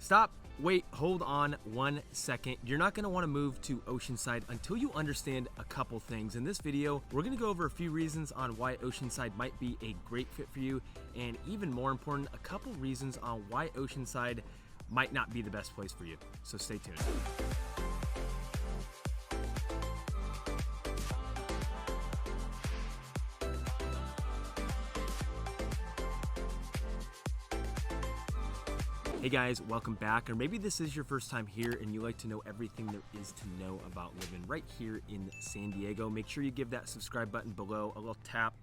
Stop, wait, hold on 1 second. You're not gonna wanna move to Oceanside until you understand a couple things. In this video, we're gonna go over a few reasons on why Oceanside might be a great fit for you, and even more important, a couple reasons on why Oceanside might not be the best place for you. So stay tuned. Hey guys, welcome back. Or maybe this is your first time here and you like to know everything there is to know about living right here in San Diego. Make sure you give that subscribe button below a little tap.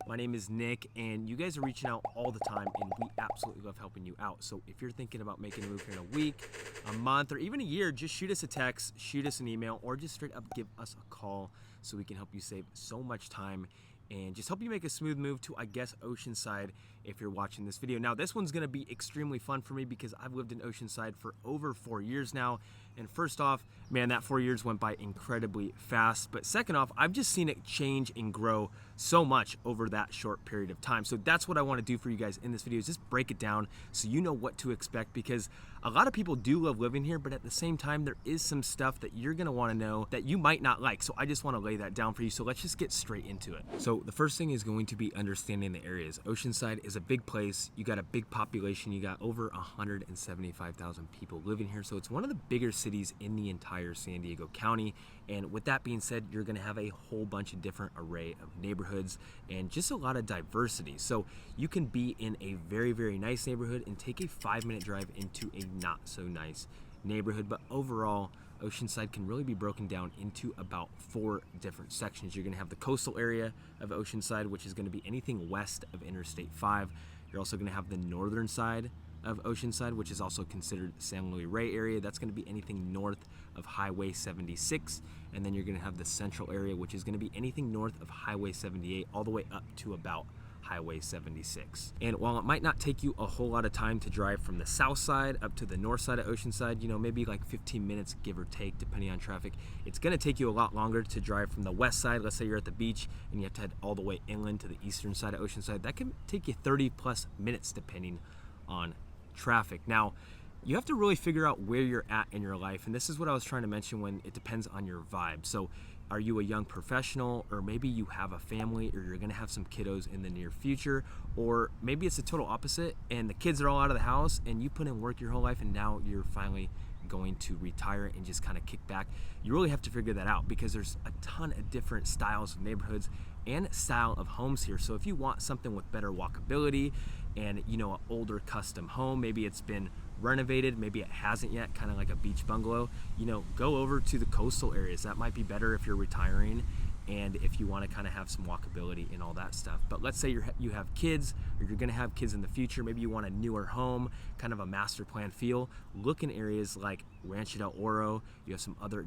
My name is Nick and you guys are reaching out all the time and we absolutely love helping you out. So if you're thinking about making a move here in a week, a month, or even a year, just shoot us a text, shoot us an email, or just straight up give us a call so we can help you save so much time and just help you make a smooth move to, I guess, Oceanside if you're watching this video. Now, this one's gonna be extremely fun for me because I've lived in Oceanside for over 4 years now. And first off, man, that 4 years went by incredibly fast. But second off, I've just seen it change and grow so much over that short period of time. So that's what I wanna do for you guys in this video, is just break it down so you know what to expect, because a lot of people do love living here, but at the same time, there is some stuff that you're gonna wanna know that you might not like. So I just wanna lay that down for you. So let's just get straight into it. So the first thing is going to be understanding the areas. Oceanside is a big place. You got a big population. You got over 175,000 people living here. So it's one of the bigger cities in the entire San Diego County. And with that being said, you're gonna have a whole bunch of different array of neighborhoods and just a lot of diversity. So you can be in a very, very nice neighborhood and take a 5-minute drive into a not so nice neighborhood. But overall, Oceanside can really be broken down into about 4 different sections. You're gonna have the coastal area of Oceanside, which is gonna be anything west of Interstate 5. You're also gonna have the northern side of Oceanside, which is also considered San Luis Rey area. That's gonna be anything north of Highway 76. And then you're gonna have the central area, which is gonna be anything north of Highway 78 all the way up to about Highway 76. And while it might not take you a whole lot of time to drive from the south side up to the north side of Oceanside, you know, maybe like 15 minutes, give or take, depending on traffic, it's gonna take you a lot longer to drive from the west side. Let's say you're at the beach and you have to head all the way inland to the eastern side of Oceanside. That can take you 30 plus minutes depending on traffic. Now, you have to really figure out where you're at in your life. And this is what I was trying to mention when it depends on your vibe. So are you a young professional, or maybe you have a family, or you're gonna have some kiddos in the near future, or maybe it's the total opposite and the kids are all out of the house and you put in work your whole life and now you're finally going to retire and just kind of kick back. You really have to figure that out because there's a ton of different styles of neighborhoods and style of homes here. So if you want something with better walkability and, you know, an older custom home, maybe it's been renovated, maybe it hasn't yet, kind of like a beach bungalow, you know, go over to the coastal areas. That might be better if you're retiring and if you want to kind of have some walkability and all that stuff. But let's say you have kids, or you're going to have kids in the future. Maybe you want a newer home, kind of a master plan feel. Look in areas like Rancho del Oro. You have some other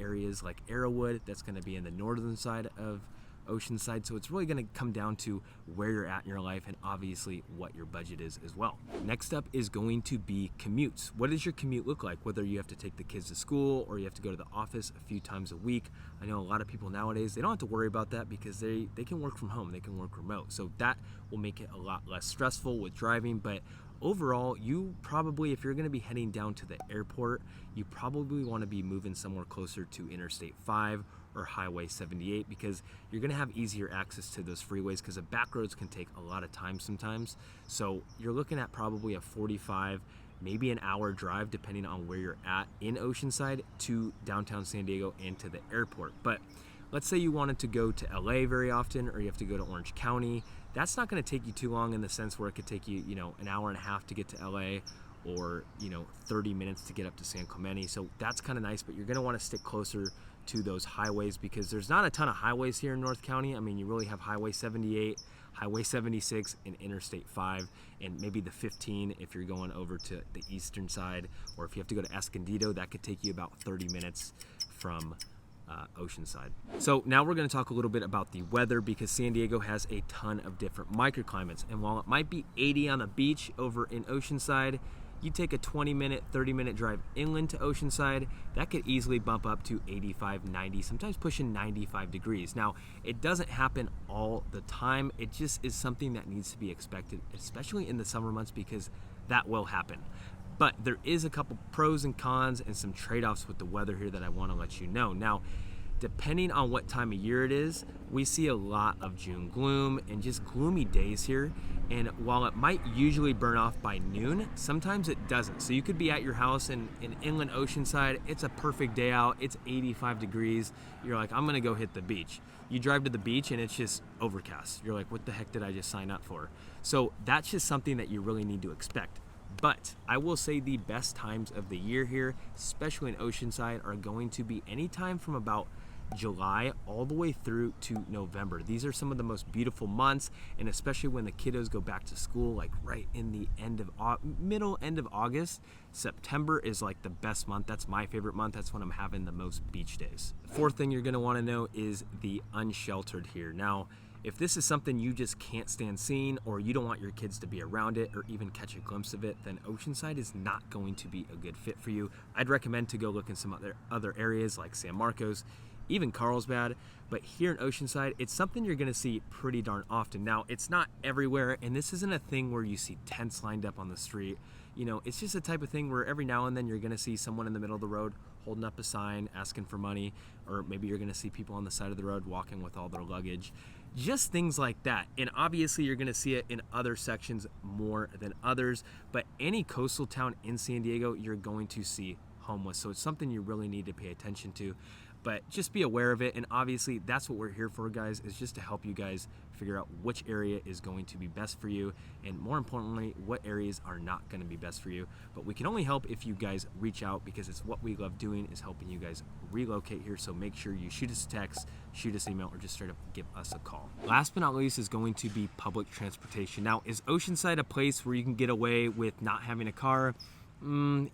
areas like Arrowwood. That's going to be in the northern side of Oceanside. So it's really going to come down to where you're at in your life and obviously what your budget is as well. Next up is going to be commutes. What does your commute look like? Whether you have to take the kids to school or you have to go to the office a few times a week. I know a lot of people nowadays, they don't have to worry about that because they can work from home, they can work remote. So that will make it a lot less stressful with driving. But overall, you probably, if you're going to be heading down to the airport, you probably want to be moving somewhere closer to Interstate 5 or Highway 78 because you're going to have easier access to those freeways, because the back roads can take a lot of time sometimes. So you're looking at probably a 45, maybe an hour drive depending on where you're at in Oceanside to downtown San Diego and to the airport. But let's say you wanted to go to LA very often, or you have to go to Orange County. That's not going to take you too long in the sense where it could take you, you know, an hour and a half to get to LA, or, you know, 30 minutes to get up to San Clemente. So that's kind of nice, but you're going to want to stick closer to those highways because there's not a ton of highways here in North County. I mean, you really have Highway 78, Highway 76, and Interstate 5, and maybe the 15 if you're going over to the eastern side, or if you have to go to Escondido, that could take you about 30 minutes from Oceanside. So now we're going to talk a little bit about the weather, because San Diego has a ton of different microclimates, and while it might be 80 on the beach over in Oceanside, you take a 20-minute, 30-minute drive inland to Oceanside, that could easily bump up to 85, 90, sometimes pushing 95 degrees. Now, it doesn't happen all the time. It just is something that needs to be expected, especially in the summer months, because that will happen. But there is a couple pros and cons and some trade-offs with the weather here that I want to let you know. Now, depending on what time of year it is, we see a lot of June gloom and just gloomy days here. And while it might usually burn off by noon, sometimes it doesn't. So you could be at your house in inland Oceanside, it's a perfect day out, it's 85 degrees. You're like, I'm gonna go hit the beach. You drive to the beach and it's just overcast. You're like, what the heck did I just sign up for? So that's just something that you really need to expect. But I will say the best times of the year here, especially in Oceanside, are going to be anytime from about July all the way through to November. These are some of the most beautiful months, and especially when the kiddos go back to school, like right in the end of middle end of August. September is like the best month. That's my favorite month. That's when I'm having the most beach days. Fourth thing you're going to want to know is the unsheltered here. Now, if this is something you just can't stand seeing, or you don't want your kids to be around it or even catch a glimpse of it, then Oceanside is not going to be a good fit for you. I'd recommend to go look in some other areas like San Marcos, even Carlsbad, but here in Oceanside, it's something you're gonna see pretty darn often. Now, it's not everywhere, and this isn't a thing where you see tents lined up on the street. You know, it's just a type of thing where every now and then you're gonna see someone in the middle of the road holding up a sign, asking for money, or maybe you're gonna see people on the side of the road walking with all their luggage. Just things like that. And obviously you're gonna see it in other sections more than others, but any coastal town in San Diego, you're going to see homeless. So it's something you really need to pay attention to. But just be aware of it, and obviously that's what we're here for, guys, is just to help you guys figure out which area is going to be best for you, and more importantly, what areas are not going to be best for you. But we can only help if you guys reach out, because it's what we love doing, is helping you guys relocate here. So make sure you shoot us a text, shoot us an email, or just straight up give us a call. Last but not least is going to be public transportation. Now, is Oceanside a place where you can get away with not having a car?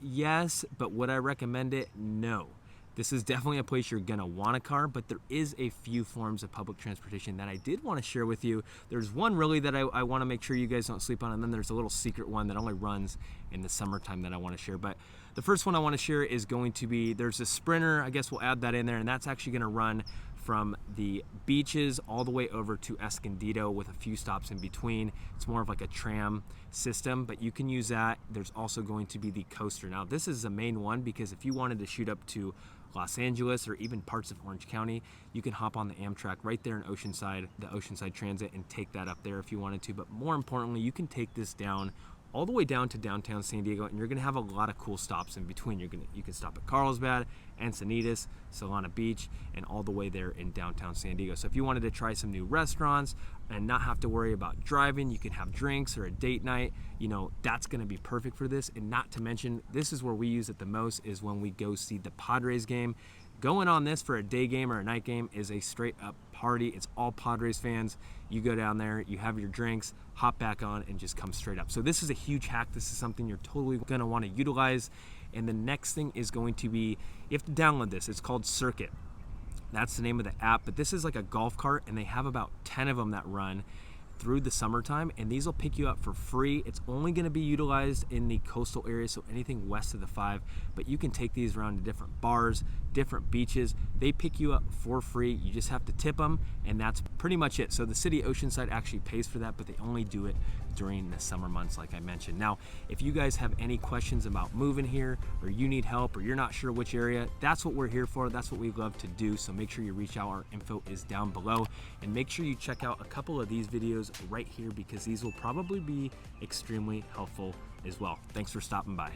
Yes, but would I recommend it? No. This is definitely a place you're gonna want a car, but there is a few forms of public transportation that I did want to share with you. There's one really that I want to make sure you guys don't sleep on, and then there's a little secret one that only runs in the summertime that I want to share. But the first one I want to share is going to be, there's a Sprinter, I guess we'll add that in there, and that's actually gonna run from the beaches all the way over to Escondido with a few stops in between. It's more of like a tram system, but you can use that. There's also going to be the Coaster. Now, this is the main one because if you wanted to shoot up to Los Angeles or even parts of Orange County, you can hop on the Amtrak right there in Oceanside, the Oceanside Transit, and take that up there if you wanted to. But more importantly, you can take this down all the way down to downtown San Diego, and you're gonna have a lot of cool stops in between. You can stop at Carlsbad, Encinitas, Solana Beach, and all the way there in downtown San Diego. So if you wanted to try some new restaurants and not have to worry about driving, you can have drinks or a date night, you know, that's gonna be perfect for this. And not to mention, this is where we use it the most, is when we go see the Padres game. Going on this for a day game or a night game is a straight up party. It's all Padres fans. You go down there, you have your drinks, hop back on, and just come straight up. So this is a huge hack. This is something you're totally gonna wanna utilize. And the next thing is going to be, you have to download this. It's called Circuit. That's the name of the app, but this is like a golf cart, and they have about 10 of them that run through the summertime, and these will pick you up for free. It's only going to be utilized in the coastal area, so anything west of the 5, but you can take these around to different bars, different beaches. They pick you up for free. You just have to tip them, and that's pretty much it. So the city of Oceanside actually pays for that, but they only do it during the summer months, like I mentioned. Now, if you guys have any questions about moving here, or you need help, or you're not sure which area, that's what we're here for. That's what we love to do. So make sure you reach out. Our info is down below, and make sure you check out a couple of these videos right here, because these will probably be extremely helpful as well. Thanks for stopping by.